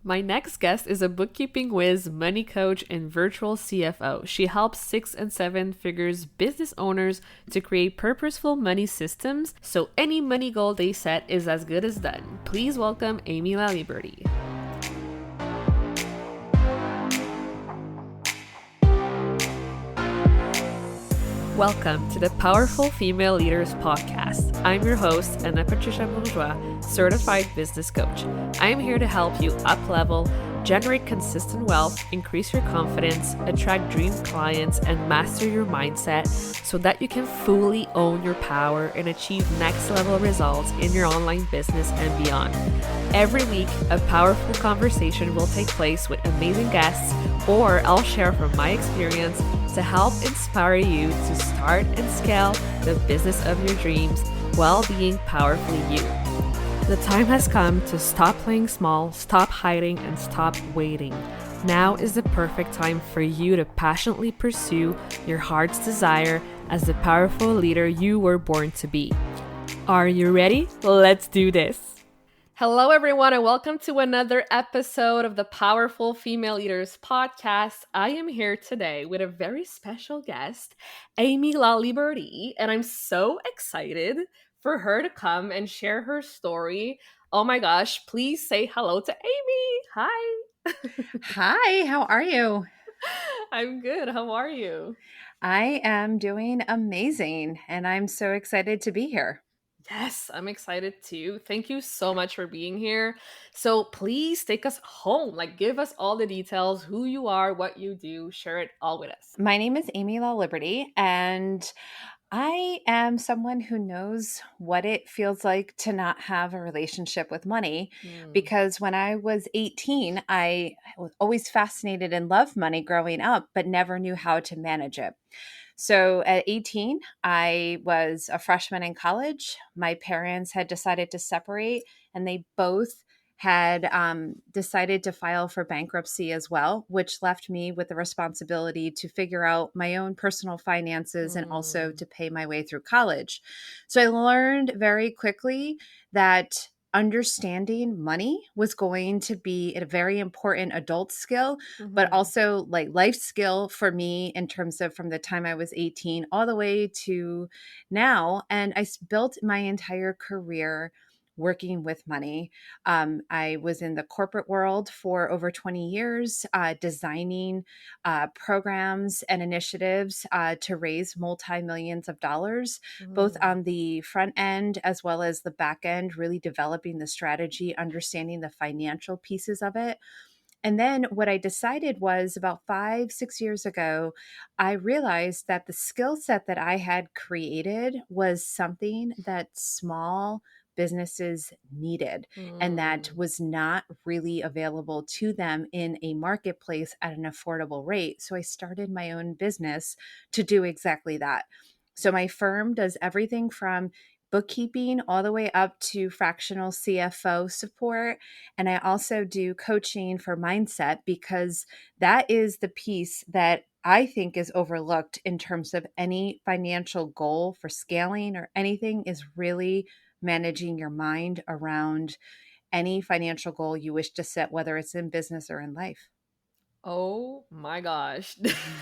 My next guest is a bookkeeping whiz, money coach, and virtual CFO. She helps 6 and 7 figures business owners to create purposeful money systems so any money goal they set is as good as done. Please welcome Aimee Laliberte. Welcome to the Powerful Female Leaders Podcast. I'm your host, Anna Patricia Bourgeois, certified business coach. I'm here to help you up-level, generate consistent wealth, increase your confidence, attract dream clients, and master your mindset so that you can fully own your power and achieve next-level results in your online business and beyond. Every week, a powerful conversation will take place with amazing guests, or I'll share from my experience to help inspire you to start and scale the business of your dreams while being powerfully you. The time has come to stop playing small, stop hiding, and stop waiting. Now is the perfect time for you to passionately pursue your heart's desire as the powerful leader you were born to be. Are you ready? Let's do this. Hello, everyone, and welcome to another episode of the Powerful Female Leaders Podcast. I am here today with a very special guest, Aimee Laliberte, and I'm so excited for her to come and share her story. Oh my gosh, please say hello to Aimee. Hi. Hi, how are you? I'm good. How are you? I am doing amazing, and I'm so excited to be here. Yes, I'm excited too. Thank you so much for being here. So please take us home. Like, give us all the details, who you are, what you do, share it all with us. My name is Aimee Laliberte, and I am someone who knows what it feels like to not have a relationship with money Hmm. because when I was 18, I was always fascinated and loved money growing up, but never knew how to manage it. So at 18, I was a freshman in college. My parents had decided to separate, and they both had decided to file for bankruptcy as well, which left me with the responsibility to figure out my own personal finances and also Mm. to pay my way through college. So I learned very quickly that understanding money was going to be a very important adult skill, but Mhm. also like life skill for me in terms of from the time I was 18 all the way to now. And built my entire career working with money. I was in the corporate world for over 20 years, designing programs and initiatives to raise multi-millions of dollars, both Mm. on the front end as well as the back end, really developing the strategy, understanding the financial pieces of it. And then what I decided was about 5, 6 years ago, I realized that the skill set that I had created was something that small businesses needed and that Mm. was not really available to them in a marketplace at an affordable rate. So I started my own business to do exactly that. So my firm does everything from bookkeeping all the way up to fractional CFO support. And I also do coaching for mindset because that is the piece that I think is overlooked in terms of any financial goal for scaling or anything is really managing your mind around any financial goal you wish to set, whether it's in business or in life. Oh my gosh.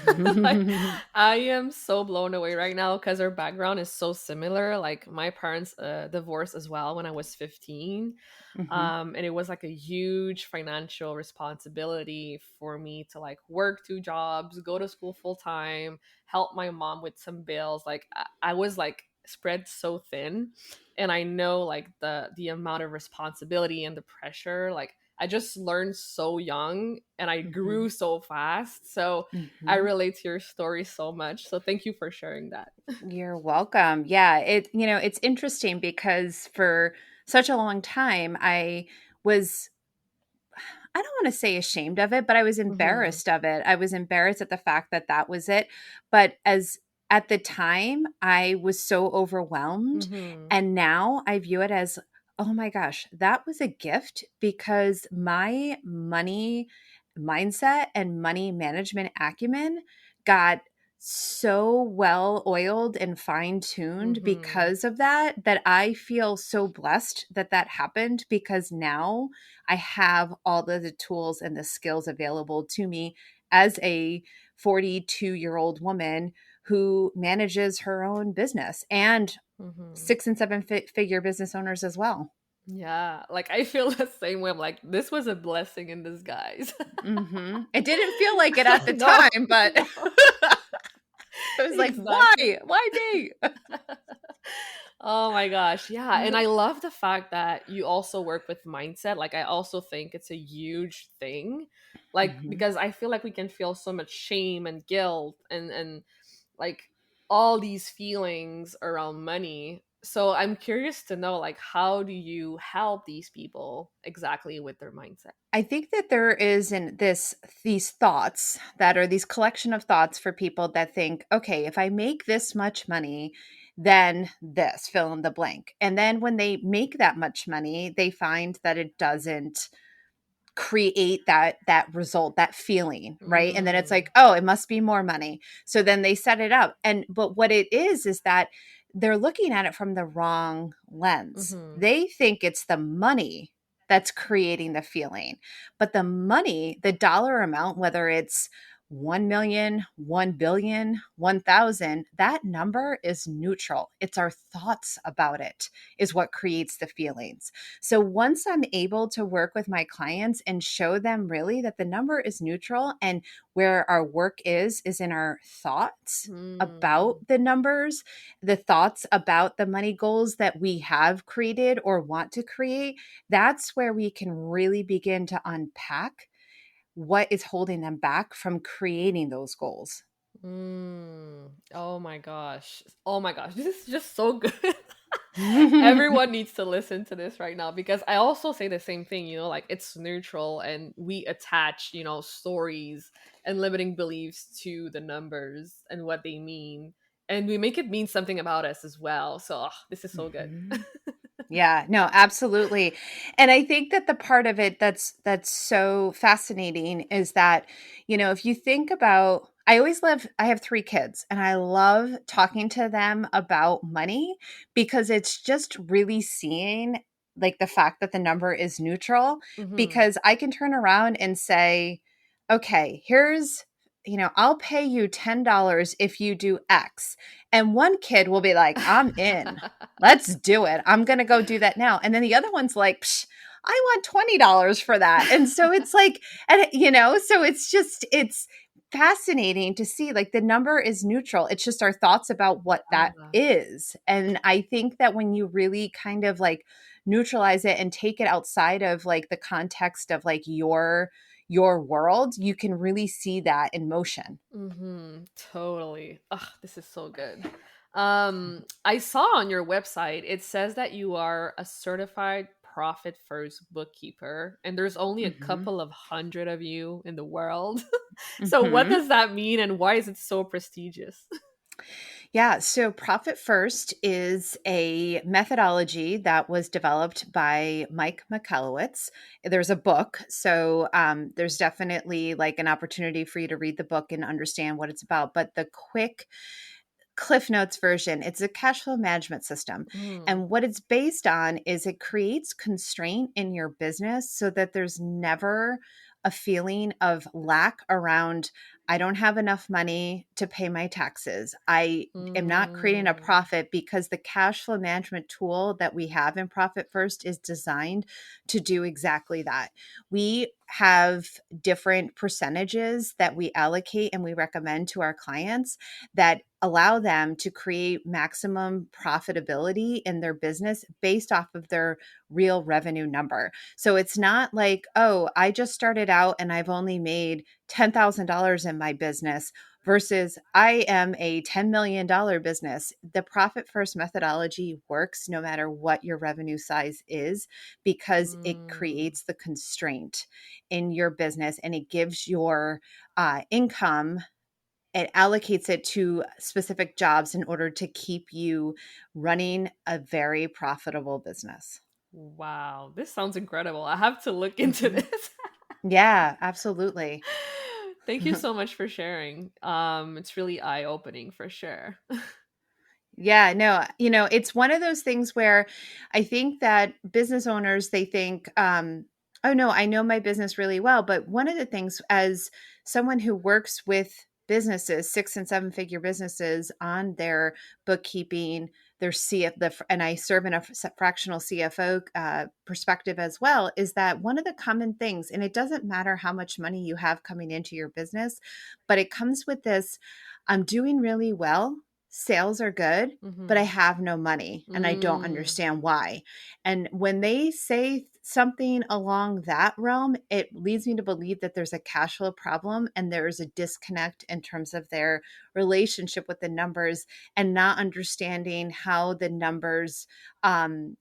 Like, I am so blown away right now because our background is so similar. Like, my parents divorced as well when I was 15. Mhm. And it was like a huge financial responsibility for me to like work 2 jobs, go to school full time, help my mom with some bills. Like, I was like spread so thin, and I know like the amount of responsibility and the pressure. Like, I just learned so young and I grew Mhm. so fast. So I Mhm. relate to your story so much. So thank you for sharing that. You're welcome. Yeah, it's interesting because for such a long time was I don't want to say ashamed of it, but I was Hmm. embarrassed of it. I was embarrassed at the fact that that was it. But as at the time, I was so overwhelmed. Hmm. And now I view it as, oh my gosh, that was a gift because my money mindset and money management acumen got so well oiled and fine tuned Mm-hmm. because of that, that I feel so blessed that that happened, because now I have all of the tools and the skills available to me as a 42-year-old woman who manages her own business, and Mm-hmm. 6 and 7 figure business owners as well. Yeah, like I feel the same way. I'm like, this was a blessing in disguise. It didn't feel like it at the No, time, but no, I was like, exactly. why me? Oh my gosh. Yeah. And I love the fact that you also work with mindset. Like, I also think it's a huge thing. Like, Mhm. because I feel like we can feel so much shame and guilt and like all these feelings around money. So I'm curious to know, like, how do you help these people exactly with their mindset? I think that there is in this these thoughts that are these collection of thoughts for people that think, okay, if I make this much money, then this, fill in the blank. And then when they make that much money, they find that it doesn't create that result, that feeling, right? And then it's Mm. like, oh, it must be more money. So then they set it up. And but what it is that they're looking at it from the wrong lens. Mm-hmm. They think it's the money that's creating the feeling. But the money, the dollar amount, whether it's 1 million, 1 billion, 1,000, that number is neutral. It's our thoughts about it is what creates the feelings. So once I'm able to work with my clients and show them really that the number is neutral, and where our work is in our thoughts about Mm. the numbers, the thoughts about the money goals that we have created or want to create, that's where we can really begin to unpack what is holding them back from creating those goals. Mm. Oh my gosh. Oh my gosh. This is just so good. Everyone needs to listen to this right now because I also say the same thing, like it's neutral and we attach, stories and limiting beliefs to the numbers and what they mean. And we make it mean something about us as well. So this is so good. Mhm. Yeah, no, absolutely. And I think that the part of it that's so fascinating is that, if you think about, I have 3 kids, and I love talking to them about money, because it's just really seeing, like, the fact that the number is neutral, Hmm. because I can turn around and say, okay, here's, I'll pay you $10 if you do X. And one kid will be like, I'm in. Let's do it. I'm going to go do that now. And then the other one's like, Psh, I want $20 for that. And so it's like, so it's fascinating to see, like, the number is neutral. It's just our thoughts about what that is. And I think that when you really kind of like neutralize it and take it outside of like the context of like your world, you can really see that in motion. Totally. Ugh, this is so good. I saw on your website it says that you are a certified profit first bookkeeper, and there's only a Mhm. couple of hundred of you in the world. So what Mhm. does that mean, and why is it so prestigious? Yeah, so Profit First is a methodology that was developed by Mike McCallowitz. There's a book, so there's definitely like an opportunity for you to read the book and understand what it's about. But the quick Cliff Notes version, it's a cash flow management system. Mm, And what it's based on is it creates constraint in your business so that there's never a feeling of lack around, I don't have enough money to pay my taxes. I am not creating a mm, profit, because the cash flow management tool that we have in Profit First is designed to do exactly that. We have different percentages that we allocate and we recommend to our clients that allow them to create maximum profitability in their business based off of their real revenue number. So it's not like, oh, I just started out and I've only made $10,000 in my business versus I am a $10 million business. The profit first methodology works no matter what your revenue size is, because it mm. creates the constraint in your business, and it gives your income, it allocates it to specific jobs in order to keep you running a very profitable business. Wow, this sounds incredible. I have to look into Mhm. this. Yeah, absolutely. Thank you so much for sharing. It's really eye-opening for sure. Yeah, no, it's one of those things where I think that business owners, they think, oh no, I know my business really well. But one of the things, as someone who works with businesses, 6 and 7 figure businesses, on their bookkeeping, their and I serve in a fractional CFO perspective as well, is that one of the common things, and it doesn't matter how much money you have coming into your business, but it comes with this: I'm doing really well, sales are good, but I Mhm. have no money and I don't Mm. understand why. And when they say something along that realm, it leads me to believe that there's a cash flow problem and there's a disconnect in terms of their relationship with the numbers, and not understanding how the numbers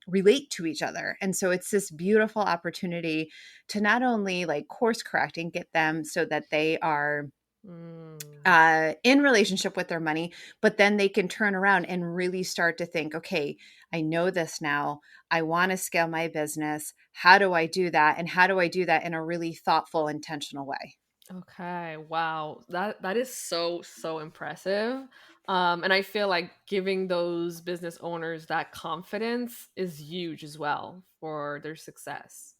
relate to each other. And so it's this beautiful opportunity to not only like course correct and get them so that they are Mm. in relationship with their money, but then they can turn around and really start to think, okay, I know this now. I want to scale my business. How do I do that? And how do I do that in a really thoughtful, intentional way? Okay, wow. That is so impressive. And I feel like giving those business owners that confidence is huge as well for their success.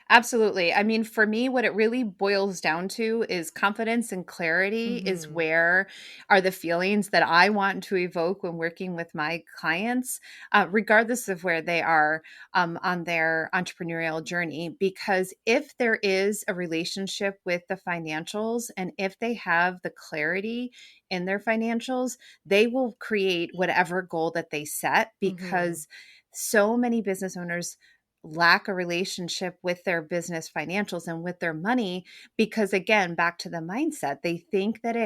Absolutely. I mean, for me, what it really boils down to is confidence and clarity is Mhm. where are the feelings that I want to evoke when working with my clients, regardless of where they are on their entrepreneurial journey. Because if there is a relationship with the financials, and if they have the clarity in their financials, they will create whatever goal that they set. Mhm. Because so many business owners lack a relationship with their business financials and with their money, because again, back to the mindset, they think that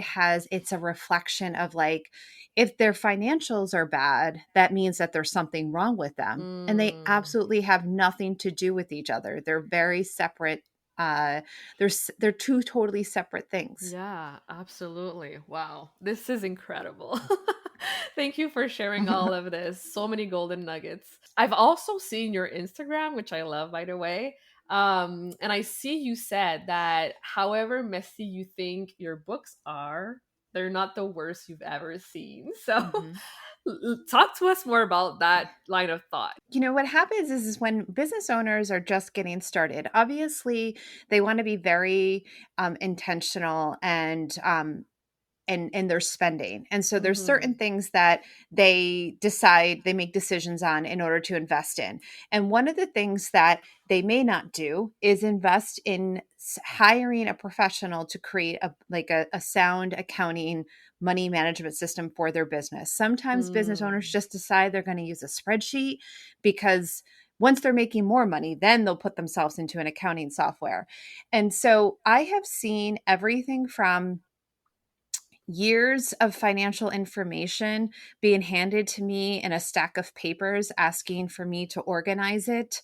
it's a reflection of, like, if their financials are bad, that means that there's something wrong with them, and they Mm. absolutely have nothing to do with each other. They're very separate. They're two totally separate things. Yeah, absolutely. Wow. This is incredible. Thank you for sharing all of this. So many golden nuggets. I've also seen your Instagram, which I love, by the way. And I see you said that however messy you think your books are, they're not the worst you've ever seen. So Mhm. talk to us more about that line of thought. What happens is when business owners are just getting started, obviously they want to be very intentional and their spending. And so there's Hmm. certain things that they make decisions on in order to invest in. And one of the things that they may not do is invest in hiring a professional to create a sound accounting money management system for their business. Sometimes business owners Mm. just decide they're going to use a spreadsheet, because once they're making more money, then they'll put themselves into an accounting software. And so I have seen everything from years of financial information being handed to me in a stack of papers, asking for me to organize it.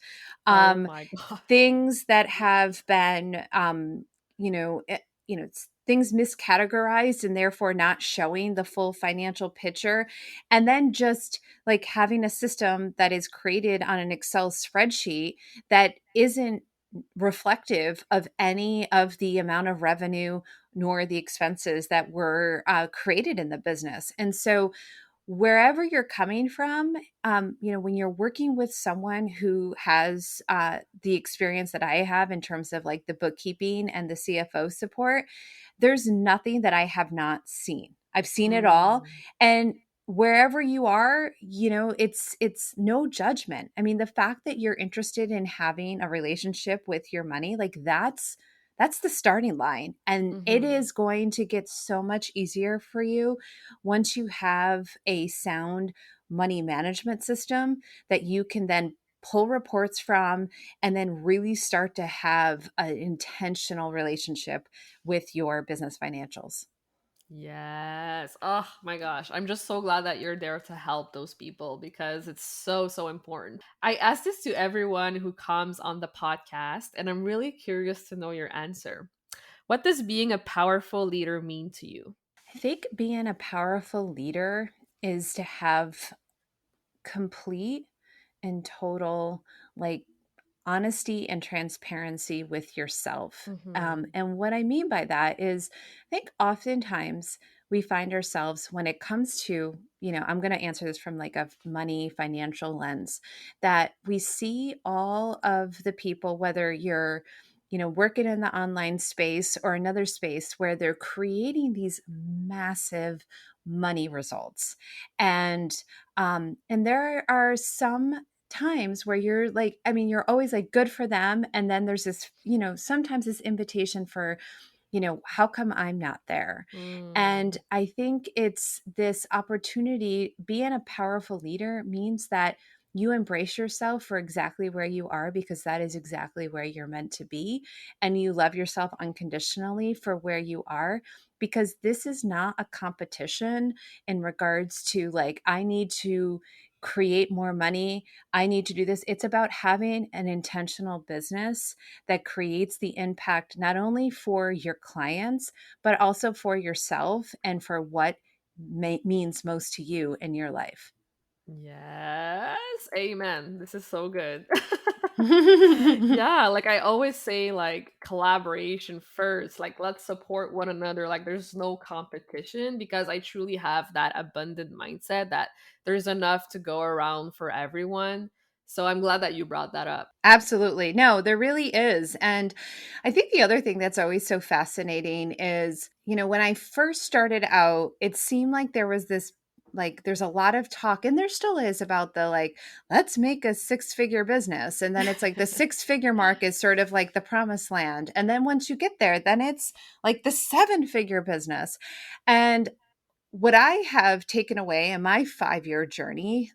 Oh Um, my God. Things that have been, things miscategorized and therefore not showing the full financial picture. And then just like having a system that is created on an Excel spreadsheet that isn't reflective of any of the amount of revenue nor the expenses that were created in the business. And so, wherever you're coming from, when you're working with someone who has the experience that I have in terms of like the bookkeeping and the CFO support, there's nothing that I have not seen. I've seen it all. Mm. And wherever you are, it's no judgment. I mean, the fact that you're interested in having a relationship with your money, like that's the starting line, and it Mhm. is going to get so much easier for you once you have a sound money management system that you can then pull reports from, and then really start to have an intentional relationship with your business financials. Yes. Oh my gosh. I'm just so glad that you're there to help those people because it's so important. I ask this to everyone who comes on the podcast, and I'm really curious to know your answer. What does being a powerful leader mean to you? I think being a powerful leader is to have complete and total, like, honesty and transparency with yourself. Mm-hmm. And what I mean by that is, I think oftentimes we find ourselves when it comes to, I'm going to answer this from like a money financial lens, that we see all of the people, whether you're, working in the online space or another space where they're creating these massive money results. And there are some times where you're like, I mean, you're always like good for them. And then there's this, sometimes this invitation for, how come I'm not there? And Mm. I think it's this opportunity. Being a powerful leader means that you embrace yourself for exactly where you are, because that is exactly where you're meant to be. And you love yourself unconditionally for where you are, because this is not a competition in regards to like, I need to create more money. I need to do this. It's about having an intentional business that creates the impact not only for your clients, but also for yourself and for what means most to you in your life. Yes, amen. This is so good. Yeah, like I always say, like collaboration first. Like let's support one another. Like there's no competition, because I truly have that abundant mindset that there's enough to go around for everyone. So I'm glad that you brought that up. Absolutely. No, there really is. And I think the other thing that's always so fascinating is, when I first started out, it seemed like there was this, like, there's a lot of talk, and there still is, about the like, let's make a 6-figure business. And then it's like the 6-figure mark is sort of like the promised land. And then once you get there, then it's like the 7-figure business. And what I have taken away in my 5-year journey,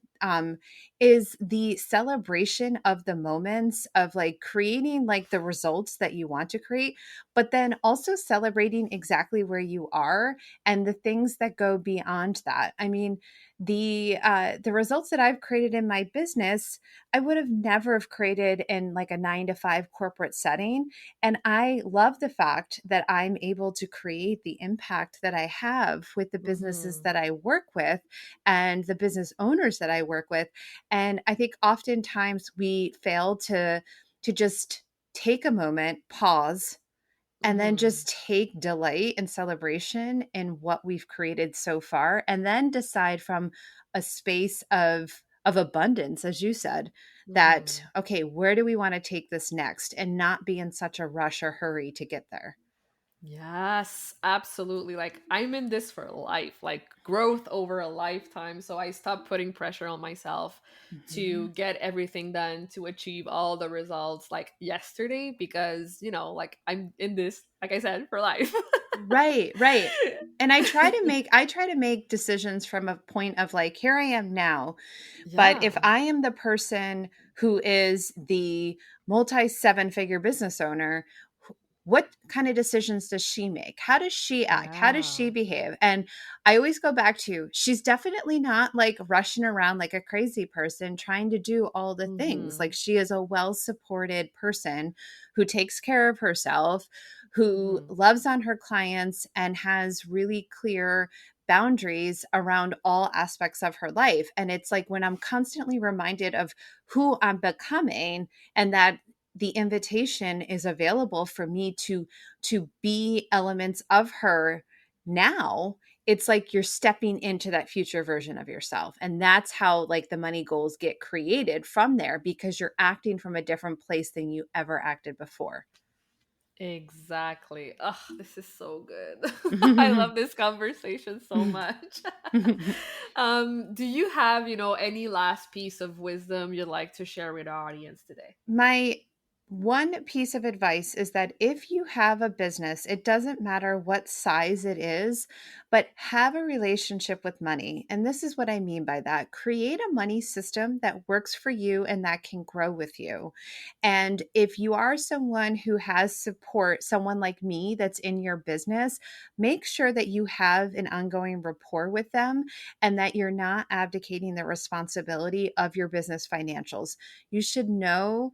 is the celebration of the moments of like creating like the results that you want to create, but then also celebrating exactly where you are and the things that go beyond that. I mean, the results that I've created in my business, I would have never have created in like a 9 to 5 corporate setting. And I love the fact that I'm able to create the impact that I have with the businesses Hmm. that I work with and the business owners that I work with. And I think oftentimes we fail to just take a moment, pause, and then Hmm. just take delight and celebration in what we've created so far, and then decide from a space of abundance, as you said, that Hmm. okay, where do we want to take this next, and not be in such a rush or hurry to get there. Yes, absolutely. Like I'm in this for life, like growth over a lifetime. So I stopped putting pressure on myself to Mhm. get everything done to achieve all the results like yesterday, because, like I'm in this, like I said, for life. Right, right. And I try to make decisions from a point of like, here I am now. But if Yeah. I am the person who is the multi 7-figure business owner, what kind of decisions does she make? How does she act? How does she Yeah. behave? And I always go back to, she's definitely not like rushing around like a crazy person trying to do all the things. Like Mhm. she is a well supported person who takes care of herself, who Mhm. loves on her clients, and has really clear boundaries around all aspects of her life. And it's like when I'm constantly reminded of who I'm becoming, and that the invitation is available for me to be elements of her now, it's like you're stepping into that future version of yourself. And that's how like the money goals get created from there, because you're acting from a different place than you ever acted before. Exactly. Oh, this is so good. I love this conversation so much. Do you have, any last piece of wisdom you'd like to share with our audience today? My one piece of advice is that if you have a business, it doesn't matter what size it is, but have a relationship with money. And this is what I mean by that. Create a money system that works for you and that can grow with you. And if you are someone who has support, someone like me that's in your business, make sure that you have an ongoing rapport with them and that you're not abdicating the responsibility of your business financials. You should know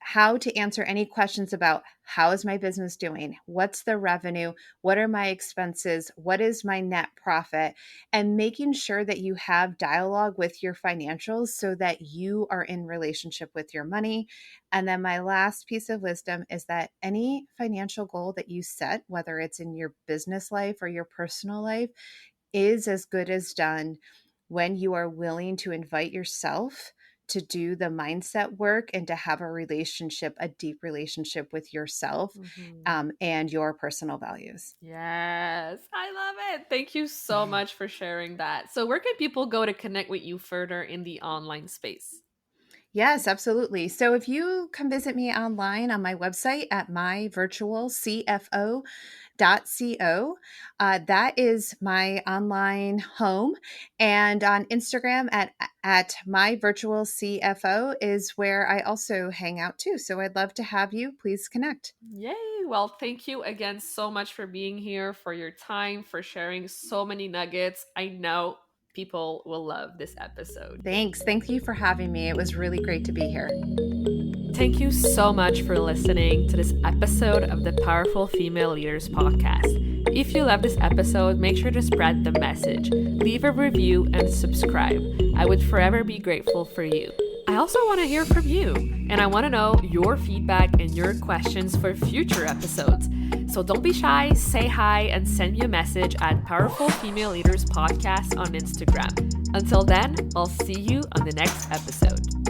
how to answer any questions about how is my business doing? What's the revenue? What are my expenses? What is my net profit? And making sure that you have dialogue with your financials so that you are in relationship with your money. And then my last piece of wisdom is that any financial goal that you set, whether it's in your business life or your personal life, is as good as done when you are willing to invite yourself to do the mindset work and to have a deep relationship with yourself and your personal values. Yes, I love it. Thank you so much for sharing that. So where can people go to connect with you further in the online space? Yes, absolutely. So if you come visit me online on my website at myvirtualcfo.co, that is my online home. And on Instagram at myvirtualcfo is where I also hang out too. So I'd love to have you. Please connect. Yay. Well, thank you again so much for being here, for your time, for sharing so many nuggets. I know people will love this episode. Thanks. Thank you for having me. It was really great to be here. Thank you so much for listening to this episode of the Powerful Female Leaders podcast. If you love this episode, make sure to spread the message, leave a review, and subscribe. I would forever be grateful for you. I also want to hear from you, and I want to know your feedback and your questions for future episodes. So don't be shy, say hi, and send me a message at Powerful Female Leaders Podcast on Instagram. Until then, I'll see you on the next episode.